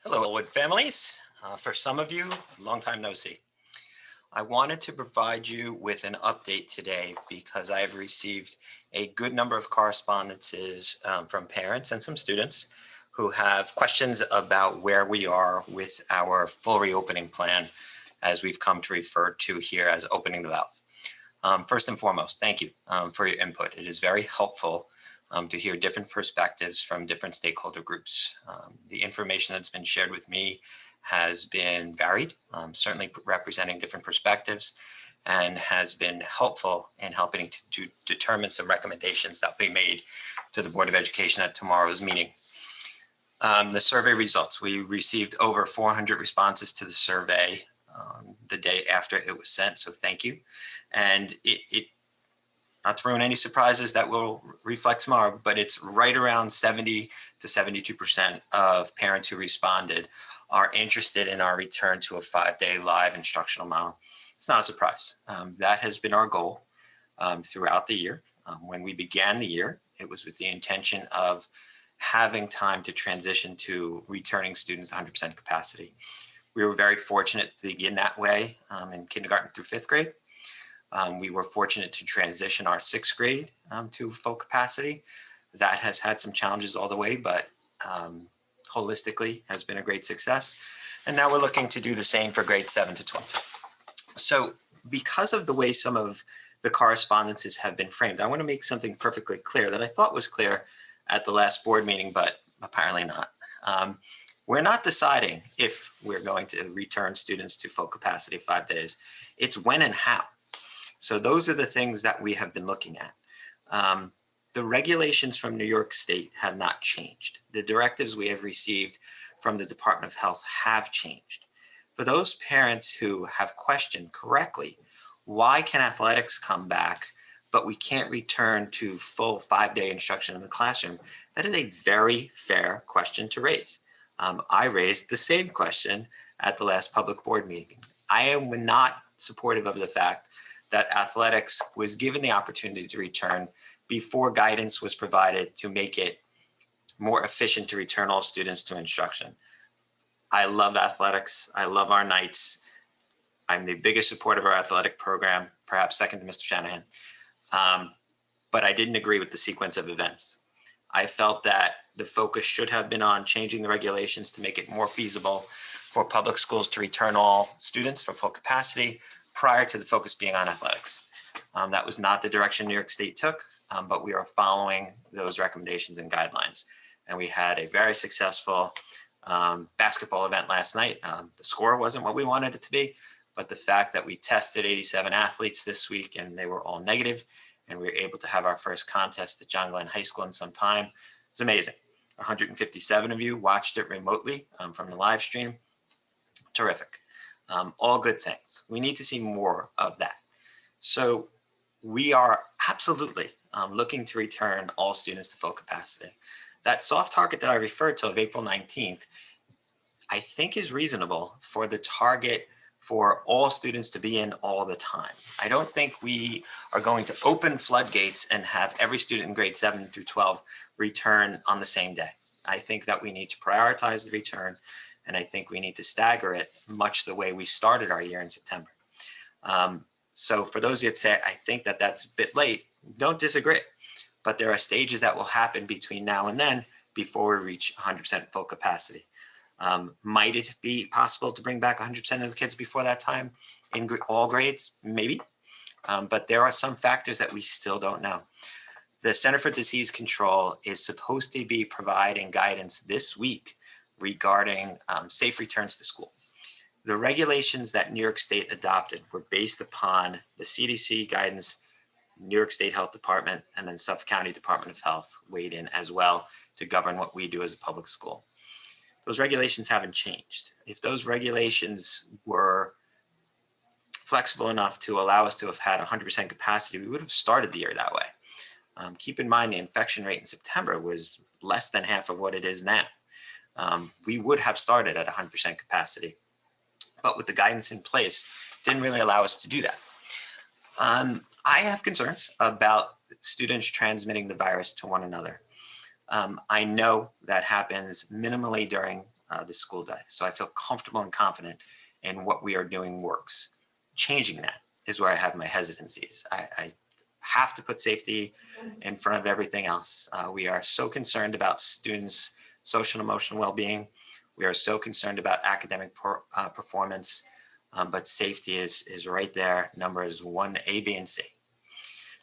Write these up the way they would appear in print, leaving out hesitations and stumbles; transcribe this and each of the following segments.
Hello, Elwood families. For some of you, long time no see. I wanted to provide you with an update today because I have received a good number of correspondences from parents and some students who have questions about where we are with our full reopening plan, as we've come to refer to here as opening the valve. First and foremost, thank you for your input. It is very helpful to hear different perspectives from different stakeholder groups. The information that's been shared with me has been varied, certainly representing different perspectives, and has been helpful in helping to determine some recommendations that will be made to the Board of Education at tomorrow's meeting. The survey results, we received over 400 responses to the survey the day after it was sent, so thank you. And it not to ruin any surprises that will reflect tomorrow, but it's right around 70 to 72% of parents who responded are interested in our return to a 5-day live instructional model. It's not a surprise. That has been our goal throughout the year. When we began the year, it was with the intention of having time to transition to returning students 100% capacity. We were very fortunate to begin that way in kindergarten through 5th grade. We were fortunate to transition our 6th grade to full capacity. That has had some challenges all the way, but holistically has been a great success. And now we're looking to do the same for grades 7 to 12. So because of the way some of the correspondences have been framed, I want to make something perfectly clear that I thought was clear at the last board meeting, but apparently not. We're not deciding if we're going to return students to full capacity 5 days. It's when and how. So those are the things that we have been looking at. The regulations from New York State have not changed. The directives we have received from the Department of Health have changed. For those parents who have questioned correctly, why can athletics come back, but we can't return to full 5-day instruction in the classroom? That is a very fair question to raise. I raised the same question at the last public board meeting. I am not supportive of the fact that athletics was given the opportunity to return before guidance was provided to make it more efficient to return all students to instruction. I love athletics. I love our Knights. I'm the biggest supporter of our athletic program, perhaps second to Mr. Shanahan. But I didn't agree with the sequence of events. I felt that the focus should have been on changing the regulations to make it more feasible for public schools to return all students for full capacity prior to the focus being on athletics. That was not the direction New York State took, but we are following those recommendations and guidelines. And we had a very successful basketball event last night. The score wasn't what we wanted it to be, but the fact that we tested 87 athletes this week and they were all negative, and we were able to have our first contest at John Glenn High School in some time, it's amazing. 157 of you watched it remotely from the live stream. Terrific. All good things. We need to see more of that. So we are absolutely looking to return all students to full capacity. That soft target that I referred to of April 19th, I think is reasonable for the target for all students to be in all the time. I don't think we are going to open floodgates and have every student in grade 7 through 12 return on the same day. I think that we need to prioritize the return, and I think we need to stagger it much the way we started our year in September. So for those that say, I think that that's a bit late, don't disagree. But there are stages that will happen between now and then before we reach 100% full capacity. Might it be possible to bring back 100% of the kids before that time in all grades? Maybe. But there are some factors that we still don't know. The Center for Disease Control is supposed to be providing guidance this week regarding safe returns to school. The regulations that New York State adopted were based upon the CDC guidance, New York State Health Department, and then Suffolk County Department of Health weighed in as well to govern what we do as a public school. Those regulations haven't changed. If those regulations were flexible enough to allow us to have had 100% capacity, we would have started the year that way. Keep in mind the infection rate in September was less than half of what it is now. We would have started at 100% capacity, but with the guidance in place, didn't really allow us to do that. I have concerns about students transmitting the virus to one another. I know that happens minimally during the school day. So I feel comfortable and confident in what we are doing works. Changing that is where I have my hesitancies. I have to put safety in front of everything else. We are so concerned about students' social and emotional well-being. We are so concerned about academic performance, but safety is right there, numbers 1, A, B, and C.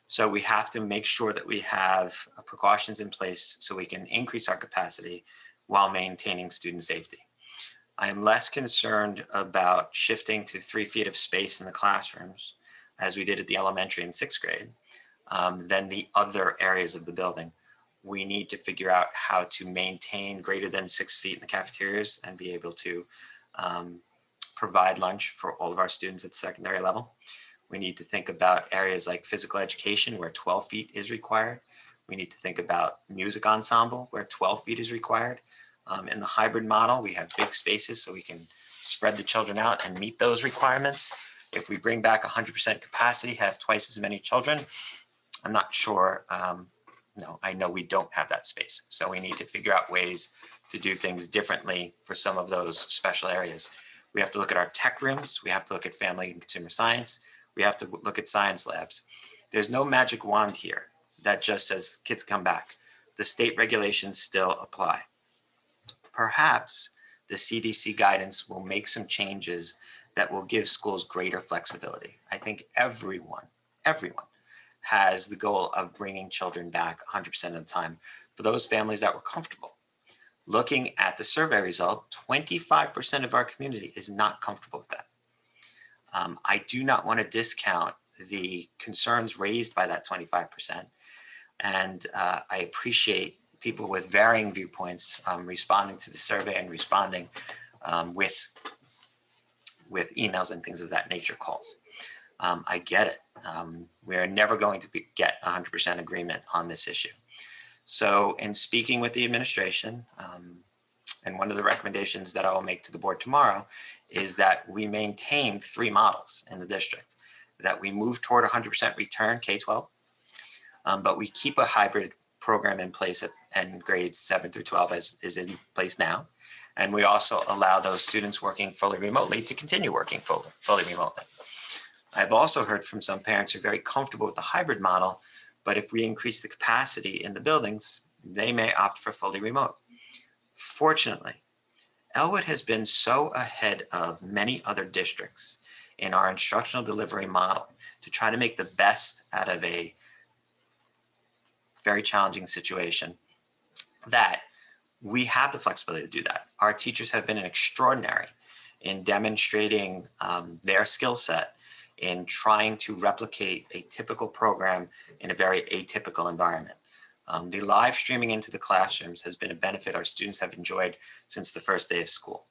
So we have to make sure that we have precautions in place so we can increase our capacity while maintaining student safety. I am less concerned about shifting to 3 feet of space in the classrooms, as we did at the elementary and 6th grade, than the other areas of the building. We need to figure out how to maintain greater than 6 feet in the cafeterias and be able to provide lunch for all of our students at secondary level. We need to think about areas like physical education where 12 feet is required. We need to think about music ensemble where 12 feet is required. In the hybrid model, we have big spaces so we can spread the children out and meet those requirements. If we bring back 100% capacity, have twice as many children, I'm not sure. No, I know we don't have that space. So we need to figure out ways to do things differently for some of those special areas. We have to look at our tech rooms. We have to look at family and consumer science. We have to look at science labs. There's no magic wand here that just says kids come back. The state regulations still apply. Perhaps the CDC guidance will make some changes that will give schools greater flexibility. I think everyone has the goal of bringing children back 100% of the time for those families that were comfortable. Looking at the survey result, 25% of our community is not comfortable with that. I do not want to discount the concerns raised by that 25%. And I appreciate people with varying viewpoints responding to the survey and responding with emails and things of that nature, calls. I get it. We are never going to get 100% agreement on this issue. So in speaking with the administration, and one of the recommendations that I will make to the board tomorrow is that we maintain 3 models in the district, that we move toward 100% return K-12, but we keep a hybrid program in place in grades 7 through 12 as is in place now. And we also allow those students working fully remotely to continue working fully remotely. I've also heard from some parents who are very comfortable with the hybrid model, but if we increase the capacity in the buildings, they may opt for fully remote. Fortunately, Elwood has been so ahead of many other districts in our instructional delivery model to try to make the best out of a very challenging situation that we have the flexibility to do that. Our teachers have been extraordinary in demonstrating their skill set in trying to replicate a typical program in a very atypical environment. The live streaming into the classrooms has been a benefit our students have enjoyed since the first day of school.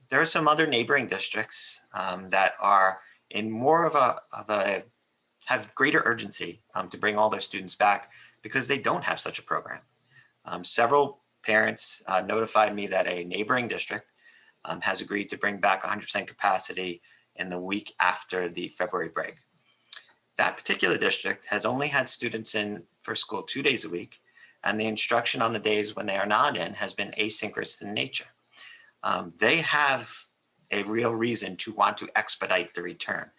There are some other neighboring districts that are in more of a have greater urgency to bring all their students back because they don't have such a program. Several parents notified me that a neighboring district has agreed to bring back 100% capacity in the week after the February break. That particular district has only had students in for school 2 days a week, and the instruction on the days when they are not in has been asynchronous in nature. They have a real reason to want to expedite the return.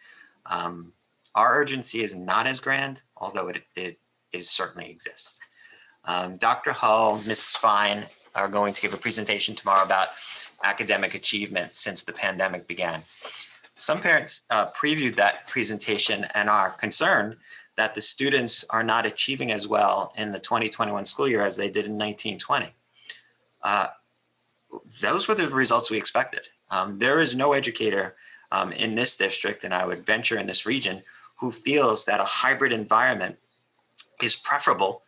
Our urgency is not as grand, although it certainly exists. Dr. Hull, Mrs. Fine are going to give a presentation tomorrow about academic achievement since the pandemic began. Some parents previewed that presentation and are concerned that the students are not achieving as well in the 2021 school year as they did in 1920. Those were the results we expected. There is no educator in this district, and I would venture in this region, who feels that a hybrid environment is preferable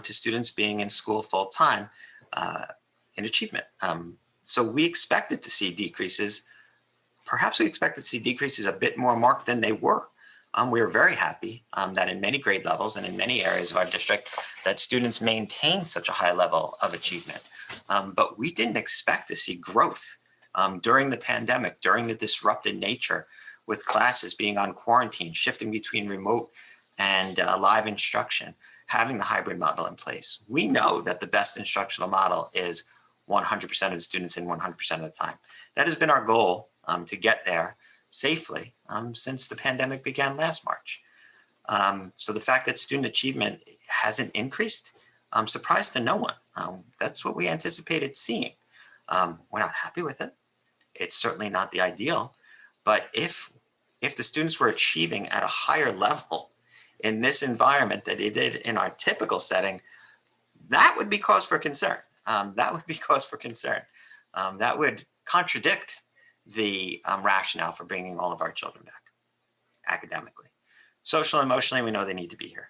to students being in school full time in achievement. So we expected to see decreases. Perhaps we expected to see decreases a bit more marked than they were. We were very happy that in many grade levels and in many areas of our district that students maintain such a high level of achievement. But we didn't expect to see growth during the pandemic, during the disrupted nature with classes being on quarantine, shifting between remote and live instruction, having the hybrid model in place. We know that the best instructional model is 100% of the students in 100% of the time. That has been our goal to get there safely since the pandemic began last March. So the fact that student achievement hasn't increased surprised to no one. That's what we anticipated seeing. We're not happy with it. It's certainly not the ideal, but if the students were achieving at a higher level in this environment that they did in our typical setting, that would be cause for concern. That would be cause for concern. That would contradict the rationale for bringing all of our children back academically. Social and emotionally, we know they need to be here.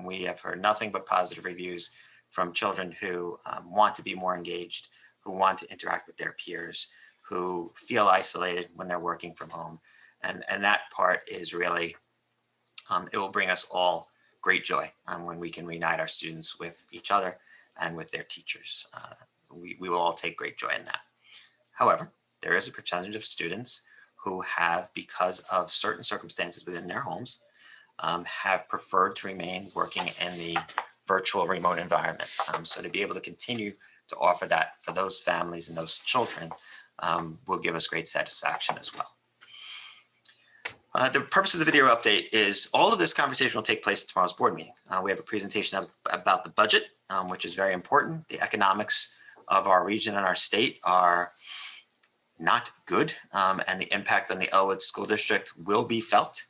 We have heard nothing but positive reviews from children who want to be more engaged, who want to interact with their peers, who feel isolated when they're working from home. And that part is really, it will bring us all great joy when we can reunite our students with each other and with their teachers. We will all take great joy in that. However, there is a percentage of students who have, because of certain circumstances within their homes, have preferred to remain working in the virtual remote environment. So to be able to continue to offer that for those families and those children will give us great satisfaction as well. The purpose of the video update is all of this conversation will take place at tomorrow's board meeting. We have a presentation about the budget, which is very important. The economics of our region and our state are not good, and the impact on the Elwood School District will be felt.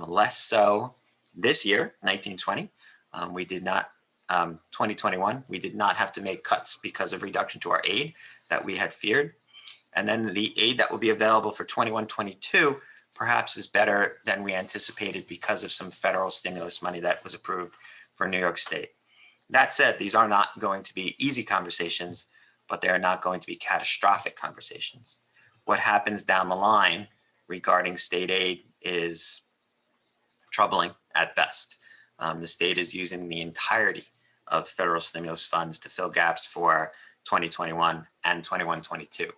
Less so this year, 1920. We did not, 2021, we did not have to make cuts because of reduction to our aid that we had feared. And then the aid that will be available for 21-22 perhaps is better than we anticipated because of some federal stimulus money that was approved for New York State. That said, these are not going to be easy conversations, but they are not going to be catastrophic conversations. What happens down the line regarding state aid is troubling at best. The state is using the entirety of federal stimulus funds to fill gaps for 2021 and 21-22.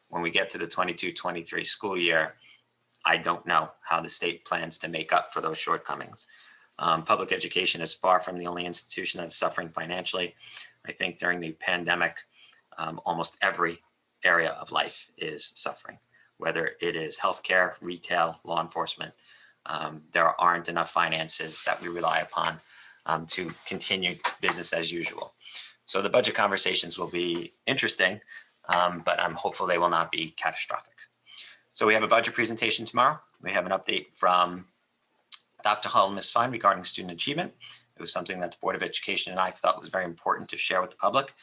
When we get to the 22-23 school year, I don't know how the state plans to make up for those shortcomings. Public education is far from the only institution that's suffering financially. I think during the pandemic, almost every area of life is suffering, whether it is healthcare, retail, law enforcement. There aren't enough finances that we rely upon to continue business as usual. So the budget conversations will be interesting, but I'm hopeful they will not be catastrophic. So we have a budget presentation tomorrow. We have an update from Dr. Hull and Ms. Fine regarding student achievement. It was something that the Board of Education and I felt was very important to share with the public.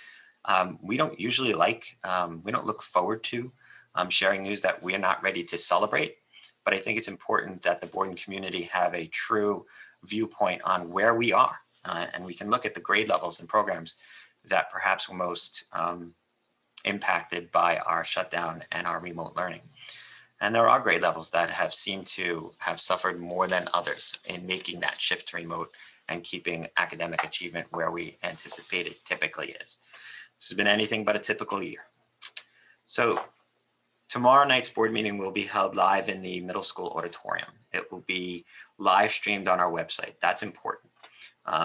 We don't usually we don't look forward to sharing news that we're not ready to celebrate, but I think it's important that the board and community have a true viewpoint on where we are. And we can look at the grade levels and programs that perhaps were most impacted by our shutdown and our remote learning. And there are grade levels that have seemed to have suffered more than others in making that shift to remote and keeping academic achievement where we anticipate it typically is. This has been anything but a typical year. So tomorrow night's board meeting will be held live in the middle school auditorium. It will be live streamed on our website. That's important.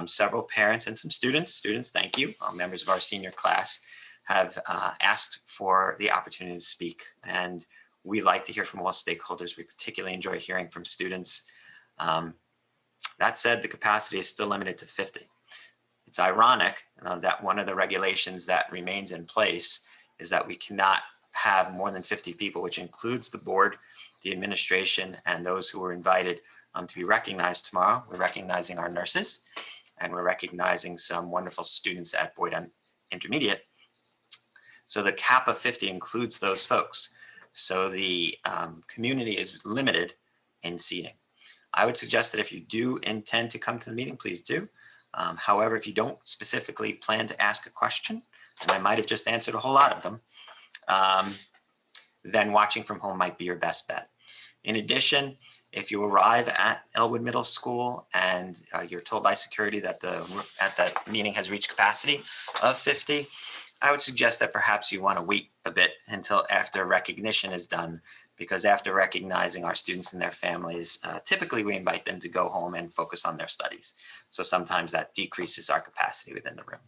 Several parents and some students, thank you, members of our senior class have asked for the opportunity to speak. And we like to hear from all stakeholders. We particularly enjoy hearing from students. That said, the capacity is still limited to 50. It's ironic that one of the regulations that remains in place is that we cannot have more than 50 people, which includes the board, the administration, and those who were invited to be recognized tomorrow. We're recognizing our nurses, and we're recognizing some wonderful students at Boyd Intermediate. So the cap of 50 includes those folks. So the community is limited in seating. I would suggest that if you do intend to come to the meeting, please do. However, if you don't specifically plan to ask a question, and I might have just answered a whole lot of them, then watching from home might be your best bet. In addition, if you arrive at Elwood Middle School and you're told by security that that meeting has reached capacity of 50, I would suggest that perhaps you want to wait a bit until after recognition is done, because after recognizing our students and their families, typically we invite them to go home and focus on their studies. So sometimes that decreases our capacity within the room.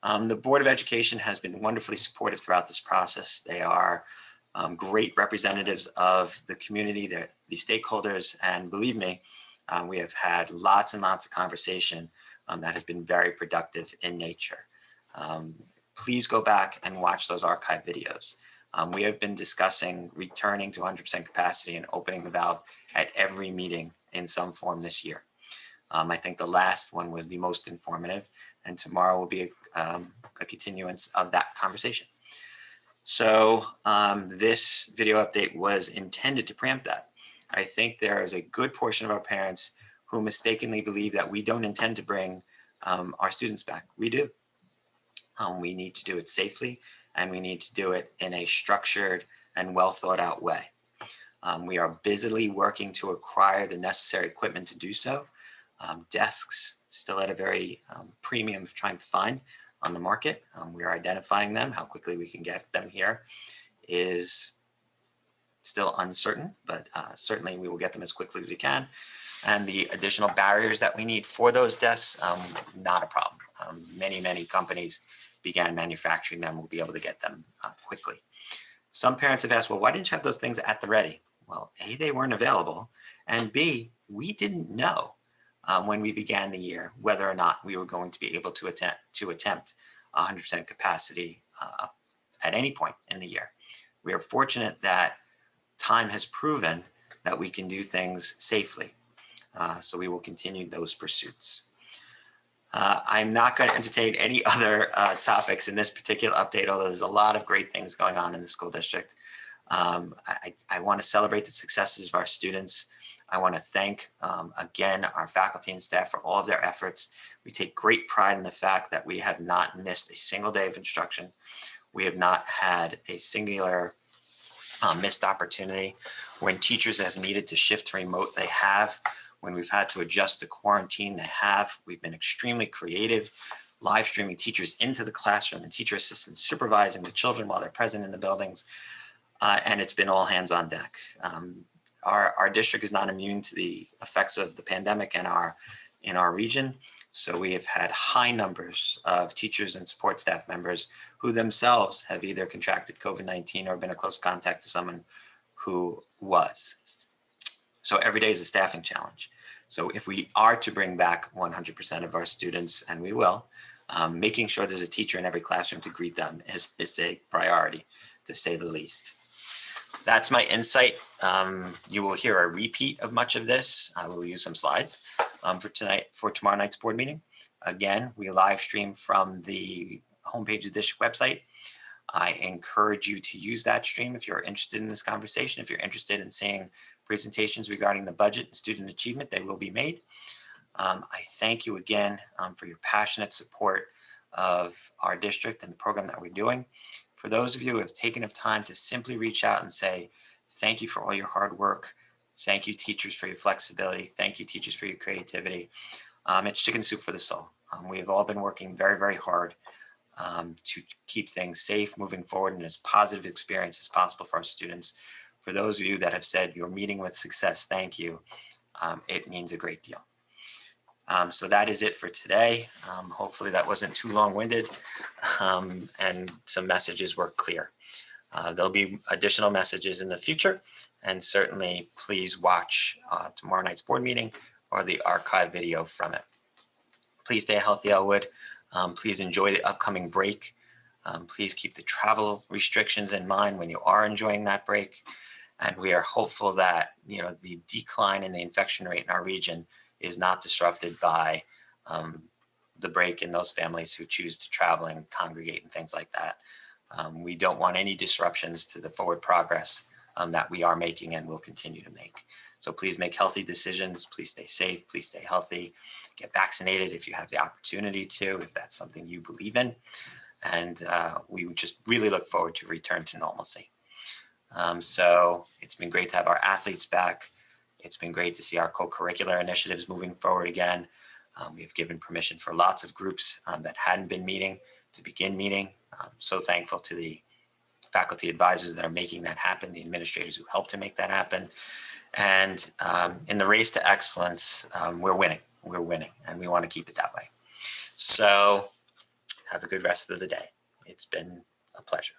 The Board of Education has been wonderfully supportive throughout this process. They are great representatives of the community, the stakeholders, and believe me, we have had lots and lots of conversation that has been very productive in nature. Please go back and watch those archive videos. We have been discussing returning to 100% capacity and opening the valve at every meeting in some form this year. I think the last one was the most informative, and tomorrow will be a continuance of that conversation. So this video update was intended to preempt that. I think there is a good portion of our parents who mistakenly believe that we don't intend to bring our students back. We do. We need to do it safely, and we need to do it in a structured and well thought out way. We are busily working to acquire the necessary equipment to do so. Desks still at a very premium of trying to find on the market. We are identifying them. How quickly we can get them here is still uncertain, but certainly we will get them as quickly as we can. And the additional barriers that we need for those desks, not a problem. Many companies began manufacturing them. We'll be able to get them quickly. Some parents have asked, well, why didn't you have those things at the ready? Well, A, they weren't available, and B, we didn't know when we began the year whether or not we were going to be able to attempt 100% capacity at any point in the year. We are fortunate that time has proven that we can do things safely. So we will continue those pursuits. I'm not going to entertain any other topics in this particular update, although there's a lot of great things going on in the school district. I want to celebrate the successes of our students. I want to thank, again, our faculty and staff for all of their efforts. We take great pride in the fact that we have not missed a single day of instruction. We have not had a singular missed opportunity. When teachers have needed to shift to remote, they have. When we've had to adjust to quarantine, they have. We've been extremely creative, live streaming teachers into the classroom and teacher assistants supervising the children while they're present in the buildings. And it's been all hands on deck. Our district is not immune to the effects of the pandemic in our region. So we have had high numbers of teachers and support staff members who themselves have either contracted COVID-19 or been a close contact to someone who was. So every day is a staffing challenge. So if we are to bring back 100% of our students, and we will, making sure there's a teacher in every classroom to greet them is a priority, to say the least. That's my insight. You will hear a repeat of much of this. I will use some slides for tomorrow night's board meeting. Again, we live stream from the homepage of the district website. I encourage you to use that stream if you're interested in this conversation. If you're interested in seeing presentations regarding the budget and student achievement, they will be made. I thank you again for your passionate support of our district and the program that we're doing. For those of you who have taken the time to simply reach out and say, thank you for all your hard work. Thank you, teachers, for your flexibility. Thank you, teachers, for your creativity. It's chicken soup for the soul. We have all been working very, very hard to keep things safe, moving forward, and as positive experience as possible for our students. For those of you that have said you're meeting with success, thank you. It means a great deal. So that is it for today. Hopefully that wasn't too long-winded and some messages were clear. There'll be additional messages in the future, and certainly please watch tomorrow night's board meeting or the archive video from it. Please stay healthy, Elwood. Please enjoy the upcoming break. Please keep the travel restrictions in mind when you are enjoying that break. And we are hopeful that the decline in the infection rate in our region is not disrupted by the break in those families who choose to travel and congregate and things like that. We don't want any disruptions to the forward progress that we are making and will continue to make. So please make healthy decisions. Please stay safe. Please stay healthy. Get vaccinated if you have the opportunity to, if that's something you believe in. And we would just really look forward to return to normalcy. So it's been great to have our athletes back. It's been great to see our co-curricular initiatives moving forward again. We have given permission for lots of groups that hadn't been meeting to begin meeting. I'm so thankful to the faculty advisors that are making that happen, the administrators who helped to make that happen. And in the race to excellence, we're winning, and we want to keep it that way. So Have a good rest of the day. It's been a pleasure.